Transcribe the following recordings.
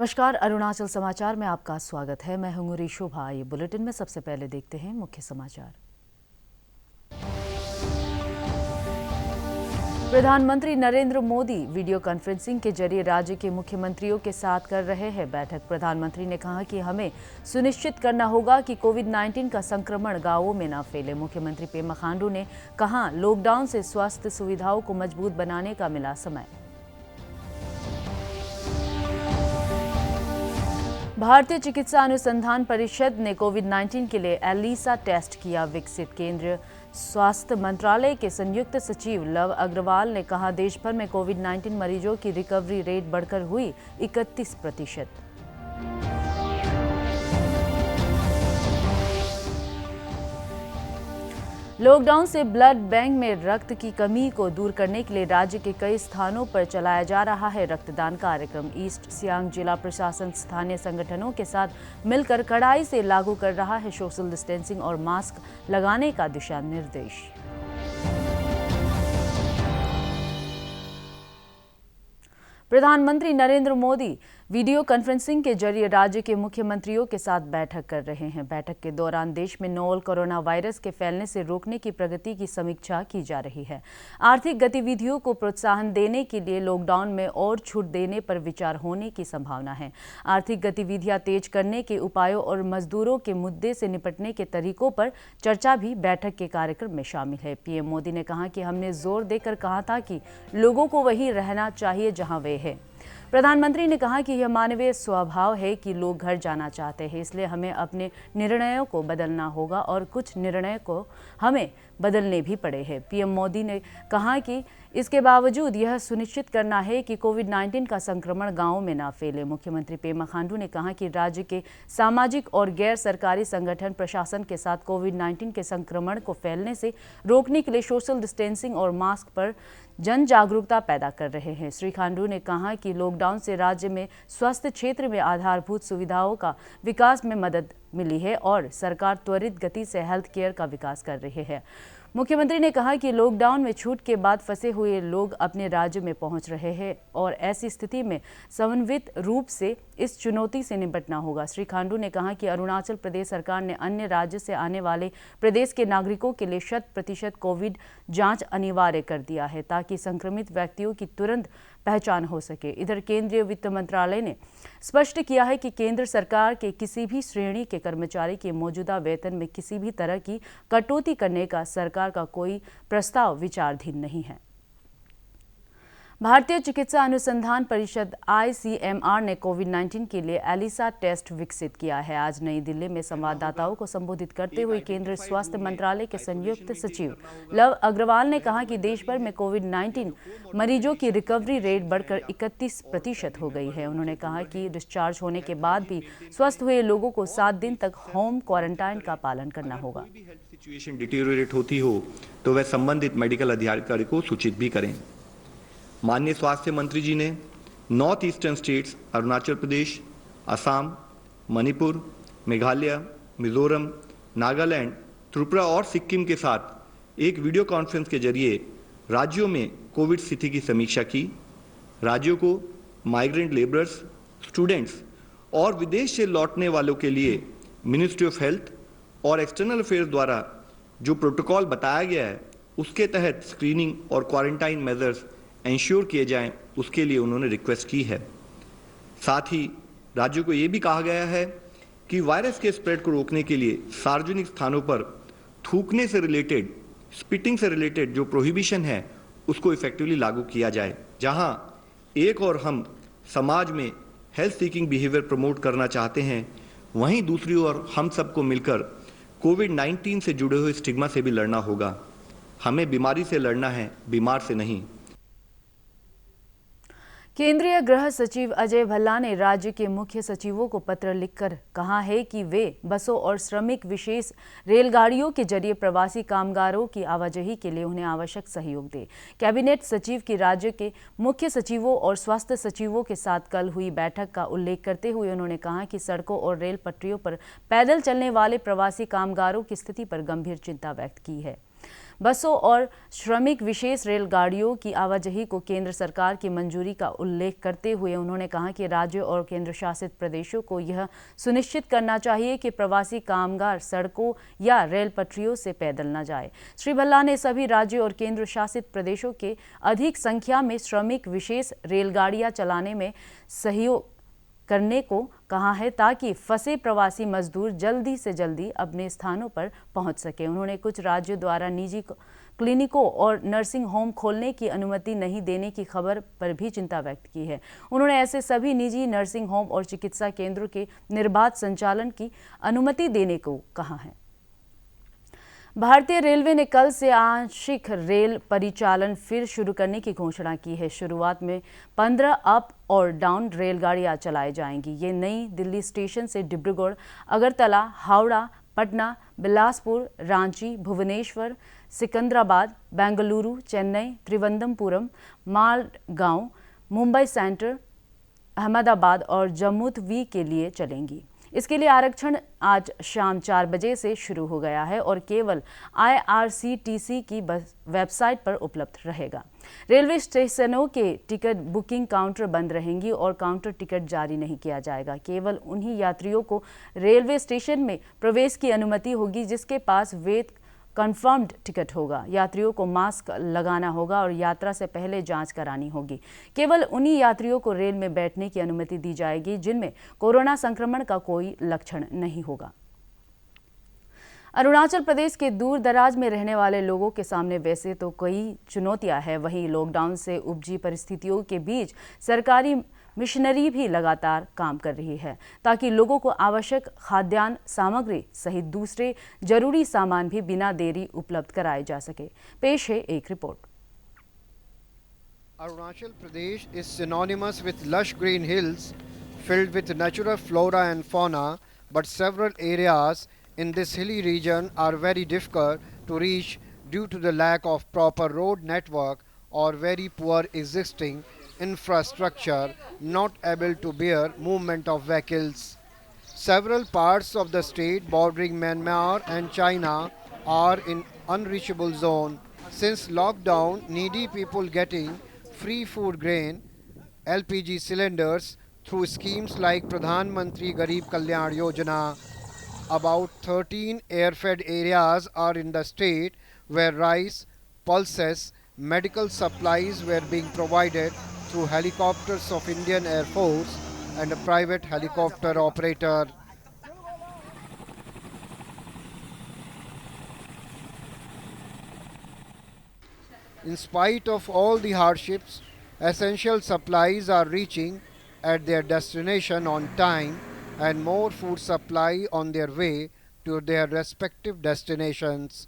नमस्कार, अरुणाचल समाचार में आपका स्वागत है। मैं हूं गुरी शोभा। ये बुलेटिन में सबसे पहले देखते हैं मुख्य समाचार। प्रधानमंत्री नरेंद्र मोदी वीडियो कॉन्फ्रेंसिंग के जरिए राज्य के मुख्यमंत्रियों के साथ कर रहे हैं बैठक। प्रधानमंत्री ने कहा कि हमें सुनिश्चित करना होगा कि कोविड-19 का संक्रमण गांवों में न फैले। मुख्यमंत्री पेमा खांडू ने कहा, लॉकडाउन से स्वास्थ्य सुविधाओं को मजबूत बनाने का मिला समय। भारतीय चिकित्सा अनुसंधान परिषद ने कोविड-19 के लिए एलिसा टेस्ट किया विकसित। केंद्रीय स्वास्थ्य मंत्रालय के संयुक्त सचिव लव अग्रवाल ने कहा, देश भर में कोविड-19 मरीजों की रिकवरी रेट बढ़कर हुई 31%। लॉकडाउन से ब्लड बैंक में रक्त की कमी को दूर करने के लिए राज्य के कई स्थानों पर चलाया जा रहा है रक्तदान कार्यक्रम। ईस्ट सियांग जिला प्रशासन स्थानीय संगठनों के साथ मिलकर कड़ाई से लागू कर रहा है सोशल डिस्टेंसिंग और मास्क लगाने का दिशा निर्देश। प्रधानमंत्री नरेंद्र मोदी वीडियो कॉन्फ्रेंसिंग के जरिए राज्य के मुख्यमंत्रियों के साथ बैठक कर रहे हैं। बैठक के दौरान देश में नोवल कोरोना वायरस के फैलने से रोकने की प्रगति की समीक्षा की जा रही है। आर्थिक गतिविधियों को प्रोत्साहन देने के लिए लॉकडाउन में और छूट देने पर विचार होने की संभावना है। आर्थिक गतिविधियां तेज करने के उपायों और मजदूरों के मुद्दे से निपटने के तरीकों पर चर्चा भी बैठक के कार्यक्रम में शामिल है। पीएम मोदी ने कहा कि हमने जोर देकर कहा था कि लोगों को वहीं रहना चाहिए जहां वे हैं। प्रधानमंत्री ने कहा कि यह मानवीय स्वभाव है कि लोग घर जाना चाहते हैं, इसलिए हमें अपने निर्णयों को बदलना होगा और कुछ निर्णय को हमें बदलने भी पड़े हैं। पीएम मोदी ने कहा कि इसके बावजूद यह सुनिश्चित करना है कि कोविड-19 का संक्रमण गांवों में न फैले। मुख्यमंत्री पेमा खांडू ने कहा कि राज्य के सामाजिक और गैर सरकारी संगठन प्रशासन के साथ कोविड-19 के संक्रमण को फैलने से रोकने के लिए सोशल डिस्टेंसिंग और मास्क पर जन जागरूकता पैदा कर रहे हैं। श्री खांडू ने कहा कि लॉकडाउन से राज्य में स्वास्थ्य क्षेत्र में आधारभूत सुविधाओं का विकास में मदद मिली है और सरकार त्वरित गति से हेल्थ केयर का विकास कर रही है। मुख्यमंत्री ने कहा कि लॉकडाउन में छूट के बाद फंसे हुए लोग अपने राज्य में पहुंच रहे हैं और ऐसी स्थिति में समन्वित रूप से इस चुनौती से निपटना होगा। श्री खांडू ने कहा कि अरुणाचल प्रदेश सरकार ने अन्य राज्य से आने वाले प्रदेश के नागरिकों के लिए 100% कोविड जांच अनिवार्य कर दिया है ताकि संक्रमित व्यक्तियों की तुरंत पहचान हो सके। इधर केंद्रीय वित्त मंत्रालय ने स्पष्ट किया है कि केंद्र सरकार के किसी भी श्रेणी के कर्मचारी के मौजूदा वेतन में किसी भी तरह की कटौती करने का सरकार का कोई प्रस्ताव विचाराधीन नहीं है। भारतीय चिकित्सा अनुसंधान परिषद ICMR ने कोविड-19 के लिए एलिसा टेस्ट विकसित किया है। आज नई दिल्ली में संवाददाताओं को संबोधित करते हुए केंद्रीय स्वास्थ्य मंत्रालय के संयुक्त सचिव लव अग्रवाल ने कहा कि देश भर में कोविड-19 मरीजों की रिकवरी रेट बढ़कर 31% हो गई है। उन्होंने कहा कि डिस्चार्ज होने के बाद भी स्वस्थ हुए लोगों को 7 दिन तक होम क्वारंटाइन का पालन करना होगा। सिचुएशन डिटेरियोरेट होती हो तो वह संबंधित मेडिकल अधिकारी को सूचित भी करें। माननीय स्वास्थ्य मंत्री जी ने north eastern states Arunachal Pradesh, Assam, Manipur, Meghalaya, Mizoram, Nagaland, Tripura और सिक्किम के साथ एक वीडियो कॉन्फ्रेंस के जरिए राज्यों में कोविड स्थिति की समीक्षा की। राज्यों को माइग्रेंट लेबरर्स, स्टूडेंट्स और विदेश से लौटने वालों के लिए मिनिस्ट्री ऑफ हेल्थ और एक्सटर्नल अफेयर्स द्वारा जो प्रोटोकॉल बताया गया है उसके तहत स्क्रीनिंग और क्वारंटाइन मेजर्स इंश्योर किए जाएं, उसके लिए उन्होंने रिक्वेस्ट की है। साथ ही राज्यों को यह भी कहा गया है कि वायरस के स्प्रेड को रोकने के लिए सार्वजनिक स्थानों पर थूकने से रिलेटेड, स्पिटिंग से रिलेटेड जो प्रोहिबिशन है उसको इफेक्टिवली लागू किया जाए। जहां एक और हम समाज में हेल्थ सीकिंग बिहेवियर प्रमोट करना चाहते हैं, वहीं दूसरी ओर हम सबको मिलकर कोविड-19 से जुड़े हुए स्टिग्मा से भी लड़ना होगा। हमें बीमारी से लड़ना है, बीमार से नहीं। केंद्रीय गृह सचिव अजय भल्ला ने राज्य के मुख्य सचिवों को पत्र लिखकर कहा है कि वे बसों और श्रमिक विशेष रेलगाड़ियों के जरिए प्रवासी कामगारों की आवाजाही के लिए उन्हें आवश्यक सहयोग दें। कैबिनेट सचिव की राज्य के मुख्य सचिवों और स्वास्थ्य सचिवों के साथ कल हुई बैठक का उल्लेख करते हुए उन्होंने कहा कि सड़कों और रेल पटरियों पर पैदल चलने वाले प्रवासी कामगारों की स्थिति पर गंभीर चिंता व्यक्त की है। बसों और श्रमिक विशेष रेलगाड़ियों की आवाजाही को केंद्र सरकार की मंजूरी का उल्लेख करते हुए उन्होंने कहा कि राज्यों और केंद्र शासित प्रदेशों को यह सुनिश्चित करना चाहिए कि प्रवासी कामगार सड़कों या रेल पटरियों से पैदल न जाए। श्री भल्ला ने सभी राज्यों और केंद्र शासित प्रदेशों के अधिक संख्या में श्रमिक विशेष रेलगाड़ियां चलाने में सहयोग करने को कहा है ताकि फंसे प्रवासी मजदूर जल्दी से जल्दी अपने स्थानों पर पहुंच सके। उन्होंने कुछ राज्यों द्वारा निजी क्लिनिकों और नर्सिंग होम खोलने की अनुमति नहीं देने की खबर पर भी चिंता व्यक्त की है। उन्होंने ऐसे सभी निजी नर्सिंग होम और चिकित्सा केंद्रों के निर्बाध संचालन की अनुमति देने को कहा है। भारतीय रेलवे ने कल से आंशिक रेल परिचालन फिर शुरू करने की घोषणा की है। शुरुआत में 15 अप और डाउन रेलगाड़ियां चलाई जाएंगी। ये नई दिल्ली स्टेशन से डिब्रूगढ़, अगरतला, हावड़ा, पटना, बिलासपुर, रांची, भुवनेश्वर, सिकंदराबाद, बेंगलुरु, चेन्नई, त्रिवंतपुरम, मालगांव, मुंबई सेंट्रल, अहमदाबाद और जम्मू-तवी के लिए चलेंगी। इसके लिए आरक्षण आज शाम 4 बजे से शुरू हो गया है और केवल IRCTC की वेबसाइट पर उपलब्ध रहेगा। रेलवे स्टेशनों के टिकट बुकिंग काउंटर बंद रहेंगी और काउंटर टिकट जारी नहीं किया जाएगा। केवल उन्हीं यात्रियों को रेलवे स्टेशन में प्रवेश की अनुमति होगी जिसके पास वैध कंफर्म्ड टिकट होगा। यात्रियों को मास्क लगाना होगा और यात्रा से पहले जांच करानी होगी। केवल उन्हीं यात्रियों को रेल में बैठने की अनुमति दी जाएगी जिनमें कोरोना संक्रमण का कोई लक्षण नहीं होगा। अरुणाचल प्रदेश के दूर दराज में रहने वाले लोगों के सामने वैसे तो कई चुनौतियां हैं, वहीं लॉकडाउन से उपजी परिस्थितियों के बीच सरकारी मिशनरी भी लगातार काम कर रही है ताकि लोगों को आवश्यक खाद्यान्न सामग्री सहित दूसरे जरूरी सामान भी बिना देरी उपलब्ध कराए जा सके। पेश है एक report. Arunachal Pradesh is synonymous with lush green hills filled with natural flora and fauna, but several areas in this hilly region are very difficult to reach due to the lack of proper road network or very poor existing infrastructure not able to bear movement of vehicles. Several parts of the state bordering Myanmar and China are in unreachable zone. Since lockdown, needy people getting free food grain, LPG cylinders through schemes like Pradhan Mantri Garib Kalyan Yojana. About 13 air-fed areas are in the state where rice, pulses, medical supplies were being provided through helicopters of Indian Air Force and a private helicopter operator. In spite of all the hardships, essential supplies are reaching at their destination on time and more food supply on their way to their respective destinations.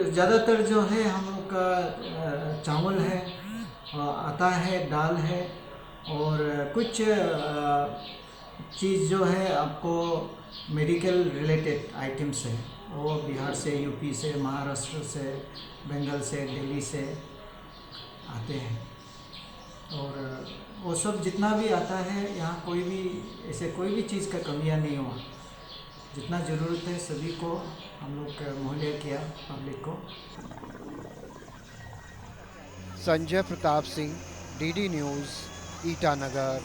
ज़्यादातर जो है हम लोग का चावल है, आटा है, दाल है और कुछ चीज़ जो है आपको मेडिकल रिलेटेड आइटम्स है वो बिहार से, यूपी से, महाराष्ट्र से, बंगाल से, दिल्ली से आते हैं और वो सब जितना भी आता है यहाँ कोई भी ऐसे कोई भी चीज़ का कमियाँ नहीं हुआ। जितना ज़रूरत है सभी को हम लोग मुहैया किया पब्लिक को। Sanjay Pratap Singh, DD news, Itanagar.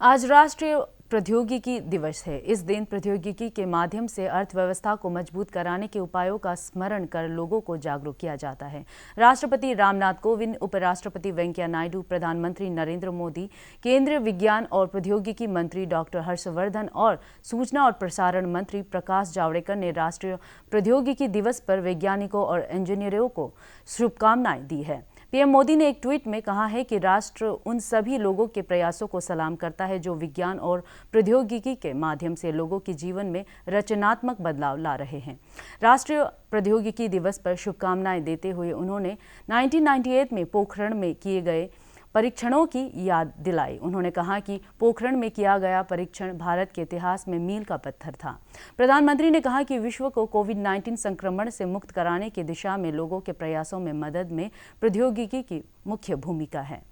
आज राष्ट्रीय प्रौद्योगिकी दिवस है। इस दिन प्रौद्योगिकी के माध्यम से अर्थव्यवस्था को मजबूत कराने के उपायों का स्मरण कर लोगों को जागरूक किया जाता है। राष्ट्रपति रामनाथ कोविंद, उपराष्ट्रपति वेंकैया नायडू, प्रधानमंत्री नरेंद्र मोदी, केंद्रीय विज्ञान और प्रौद्योगिकी मंत्री डॉक्टर हर्षवर्धन और सूचना और प्रसारण मंत्री प्रकाश जावड़ेकर ने राष्ट्रीय प्रौद्योगिकी दिवस पर वैज्ञानिकों और इंजीनियरों को शुभकामनाएं दी है। पीएम मोदी ने एक ट्वीट में कहा है कि राष्ट्र उन सभी लोगों के प्रयासों को सलाम करता है जो विज्ञान और प्रौद्योगिकी के माध्यम से लोगों के जीवन में रचनात्मक बदलाव ला रहे हैं। राष्ट्रीय प्रौद्योगिकी दिवस पर शुभकामनाएं देते हुए उन्होंने 1998 में पोखरण में किए गए परीक्षणों की याद दिलाई। उन्होंने कहा कि पोखरण में किया गया परीक्षण भारत के इतिहास में मील का पत्थर था। प्रधानमंत्री ने कहा कि विश्व को कोविड-19 संक्रमण से मुक्त कराने की दिशा में लोगों के प्रयासों में मदद में प्रौद्योगिकी की मुख्य भूमिका है।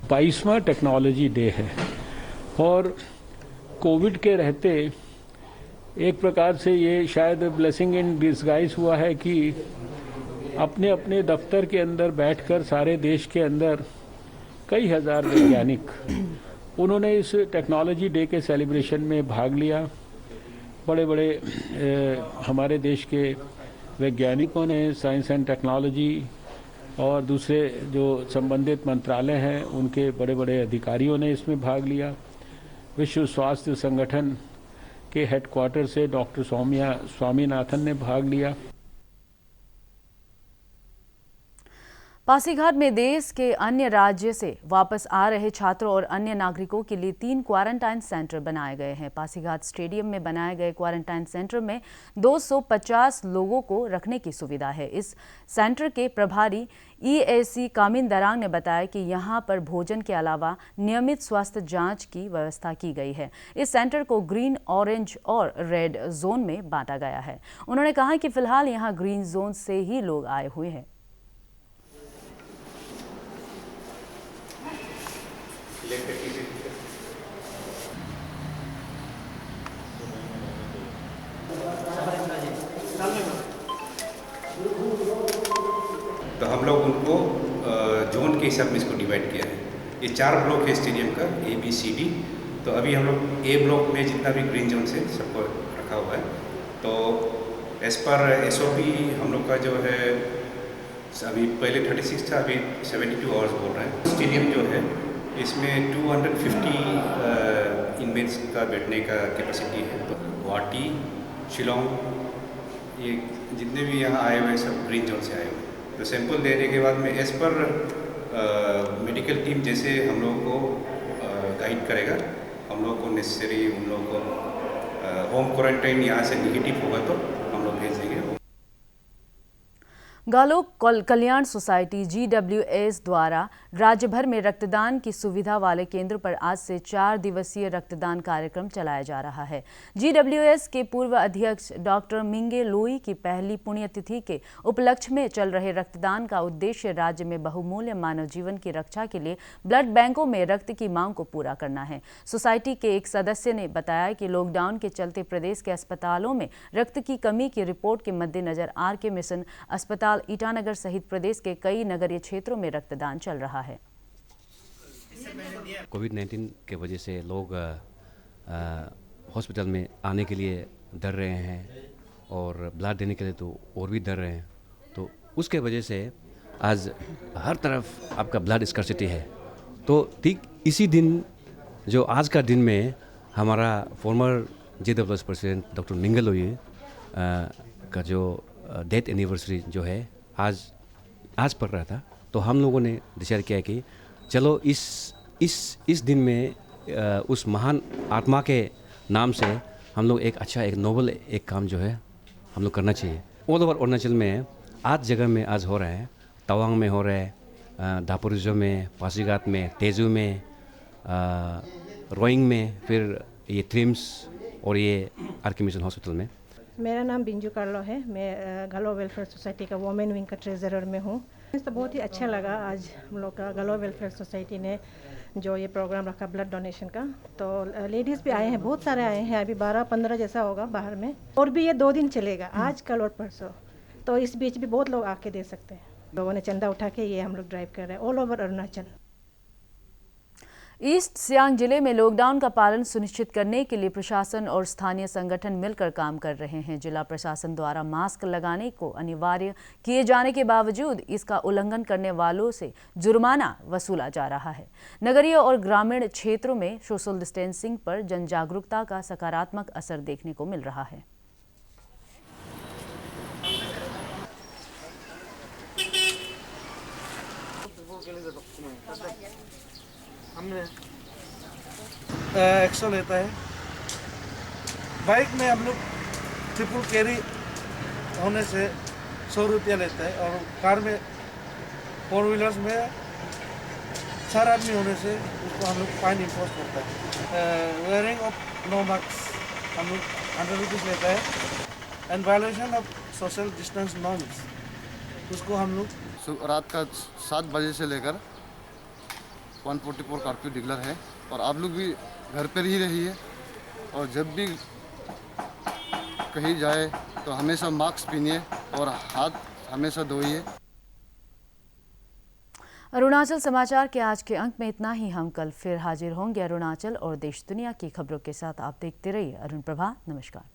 22वां टेक्नोलॉजी डे है और कोविड के रहते एक प्रकार से ये शायद ब्लेसिंग इन डिस्गाइज हुआ है कि अपने अपने दफ्तर के अंदर बैठकर सारे देश के अंदर कई हजार वैज्ञानिक उन्होंने इस टेक्नोलॉजी डे के सेलिब्रेशन में भाग लिया। बड़े बड़े हमारे देश के वैज्ञानिकों ने साइंस एंड टेक्नोलॉजी और दूसरे जो संबंधित मंत्रालय हैं उनके बड़े बड़े अधिकारियों ने इसमें भाग लिया। विश्व स्वास्थ्य संगठन के हेडक्वार्टर से डॉक्टर स्वामीनाथन ने भाग लिया। पासीघाट में देश के अन्य राज्य से वापस आ रहे छात्रों और अन्य नागरिकों के लिए 3 क्वारंटाइन सेंटर बनाए गए हैं। पासीघाट स्टेडियम में बनाए गए क्वारंटाइन सेंटर में 250 लोगों को रखने की सुविधा है। इस सेंटर के प्रभारी EAC कामिन दरांग ने बताया कि यहां पर भोजन के अलावा नियमित स्वास्थ्य जांच की व्यवस्था की गई है। इस सेंटर को ग्रीन, ऑरेंज और रेड जोन में बांटा गया है। उन्होंने कहा कि फिलहाल यहां ग्रीन जोन से ही लोग आए हुए हैं। तो हम लोग उनको जोन के हिसाब में इसको डिवाइड किया है। ये 4 ब्लॉक है स्टेडियम का, ABCD। तो अभी हम लोग A ब्लॉक में जितना भी ग्रीन जोन से सबको रखा हुआ है। तो एज पर SOP हम लोग का जो है अभी पहले 36 था, अभी 72 आवर्स बोल रहे हैं। स्टेडियम जो है इसमें 250 इनमेट्स का बैठने का कैपेसिटी है। तो गुवाहाटी, शिलोंग, ये जितने भी यहाँ आए हुए सब ग्रीन जोन से आए हुए। तो सैंपल देने के बाद में एज पर मेडिकल टीम जैसे हम लोगों को गाइड करेगा, हम लोग को नेसेसरी उन लोगों को होम क्वारंटाइन यहाँ से निगेटिव होगा तो हम लोग भेज देंगे। गालोक कल्याण सोसाइटी GWS द्वारा राज्य भर में रक्तदान की सुविधा वाले केंद्र पर आज से 4 दिवसीय रक्तदान कार्यक्रम चलाया जा रहा है। GWS के पूर्व अध्यक्ष डॉक्टर मिंगे लोई की पहली पुण्यतिथि के उपलक्ष्य में चल रहे रक्तदान का उद्देश्य राज्य में बहुमूल्य मानव जीवन की रक्षा के लिए ब्लड बैंकों में रक्त की मांग को पूरा करना है। सोसाइटी के एक सदस्य ने बताया कि लॉकडाउन के चलते प्रदेश के अस्पतालों में रक्त की कमी की रिपोर्ट के मद्देनजर RK मिशन अस्पताल ईटानगर सहित प्रदेश के कई नगरीय क्षेत्रों में रक्तदान चल रहा है। कोविड-19 के वजह से लोग हॉस्पिटल में आने के लिए डर रहे हैं और ब्लड देने के लिए तो और भी डर रहे हैं। तो उसके वजह से आज हर तरफ आपका ब्लड स्कार्सिटी है। तो ठीक इसी दिन जो आज का दिन में हमारा फॉर्मर GWS प्रेसिडेंट डॉक्टर मिंगे लोई का जो डेथ एनिवर्सरी जो है आज पड़ रहा था, तो हम लोगों ने डिसाइड किया कि चलो इस दिन में उस महान आत्मा के नाम से हम लोग एक नोबल काम जो है हम लोग करना चाहिए। ऑल ओवर अरुणाचल में 8 जगह में आज हो रहा है। तवांग में हो रहा है, दापोरिजो में, पासीघाट में, तेजू में, रोइंग में, फिर ये ट्रिम्स और ये RK मिशन हॉस्पिटल में। मेरा नाम बिंजू कार्लो है। मैं गालो वेलफेयर सोसाइटी का वोमेन विंग का ट्रेजरर में हूँ। तो बहुत ही अच्छा लगा आज हम लोग का गालो वेलफेयर सोसाइटी ने जो ये प्रोग्राम रखा ब्लड डोनेशन का। तो लेडीज़ भी आए हैं, बहुत सारे आए हैं, अभी 12-15 जैसा होगा बाहर में। और भी ये 2 दिन चलेगा, आज कल और परसों। तो इस बीच भी बहुत लोग आके दे सकते हैं। लोगों ने चंदा उठा के ये हम लोग ड्राइव कर रहे हैं all over Arunachal. East Siang जिले में लॉकडाउन का पालन सुनिश्चित करने के लिए प्रशासन और स्थानीय संगठन मिलकर काम कर रहे हैं। जिला प्रशासन द्वारा मास्क लगाने को अनिवार्य किए जाने के बावजूद इसका उल्लंघन करने वालों से जुर्माना वसूला जा रहा है। नगरीय और ग्रामीण क्षेत्रों में सोशल डिस्टेंसिंग पर जन जागरूकता का सकारात्मक असर देखने को मिल रहा है। हमने 100 लेता है। बाइक में हम लोग ट्रिपल कैरी होने से 100 रुपया लेता है और कार में 4 व्हीलर्स में 4 आदमी होने से उसको हम लोग फाइन इम्पोज करता है। वेयरिंग ऑफ नो मास्क हम लोग 100 रुपीज़ लेता है। And violation of social distance norms उसको हम लोग रात का 7 बजे से लेकर 144 कर्फ्यू डिक्लेयर है और आप लोग भी घर पर ही रहिए और जब भी कहीं जाए तो हमेशा मास्क पहनिए और हाथ हमेशा धोइए। अरुणाचल समाचार के आज के अंक में इतना ही। हम कल फिर हाजिर होंगे अरुणाचल और देश दुनिया की खबरों के साथ। आप देखते रहिए अरुण प्रभा। नमस्कार।